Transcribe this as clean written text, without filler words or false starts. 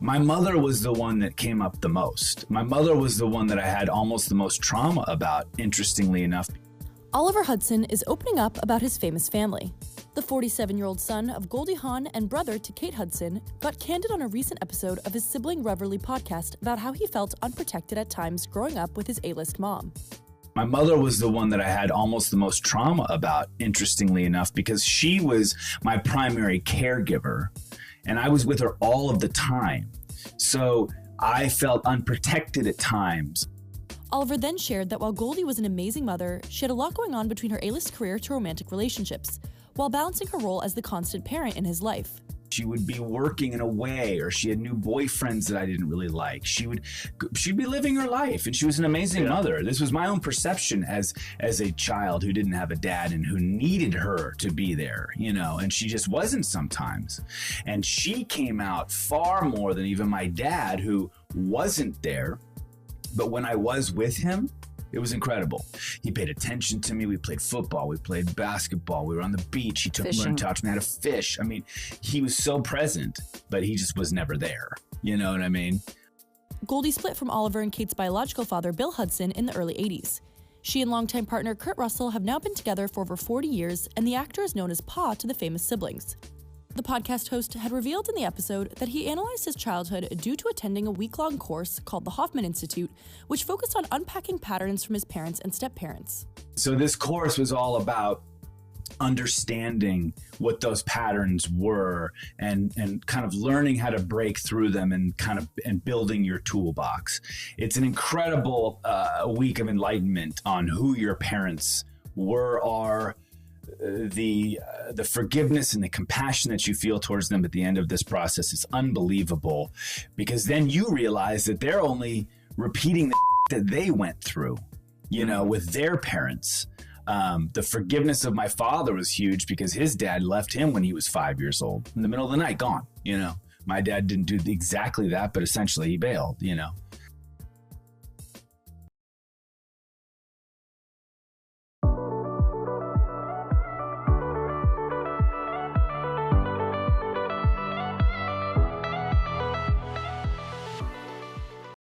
My mother was the one that came up the most. My mother was the one that I had almost the most trauma about, interestingly enough. Oliver Hudson is opening up about his famous family. The 47-year-old son of Goldie Hawn and brother to Kate Hudson got candid on a recent episode of his Sibling Revelry podcast about how he felt unprotected at times growing up with his A-list mom. My mother was the one that I had almost the most trauma about, interestingly enough, because she was my primary caregiver, and I was with her all of the time. So I felt unprotected at times. Oliver then shared that while Goldie was an amazing mother, she had a lot going on between her A-list career to romantic relationships, while balancing her role as the constant parent in his life. She would be working in a way, or she had new boyfriends that I didn't really like. She'd be living her life, and she was an amazing mother. This was my own perception as a child who didn't have a dad and who needed her to be there, and she just wasn't sometimes. And she came out far more than even my dad, who wasn't there. But when I was with him, it was incredible. He paid attention to me. We played football. We played basketball. We were on the beach. He took me and taught me how to fish. I mean, he was so present, but he just was never there. You know what I mean? Goldie split from Oliver and Kate's biological father, Bill Hudson, in the early 80s. She and longtime partner Kurt Russell have now been together for over 40 years, and the actor is known as Pa to the famous siblings. The podcast host had revealed in the episode that he analyzed his childhood due to attending a week-long course called the Hoffman Institute, which focused on unpacking patterns from his parents and step-parents. So this course was all about understanding what those patterns were and kind of learning how to break through them and building your toolbox. It's an incredible week of enlightenment on who your parents were, are, the forgiveness and the compassion that you feel towards them at the end of this process is unbelievable, because then you realize that they're only repeating the that they went through, with their parents. The forgiveness of my father was huge because his dad left him when he was 5 years old, in the middle of the night, gone. My dad didn't do exactly that, but essentially he bailed,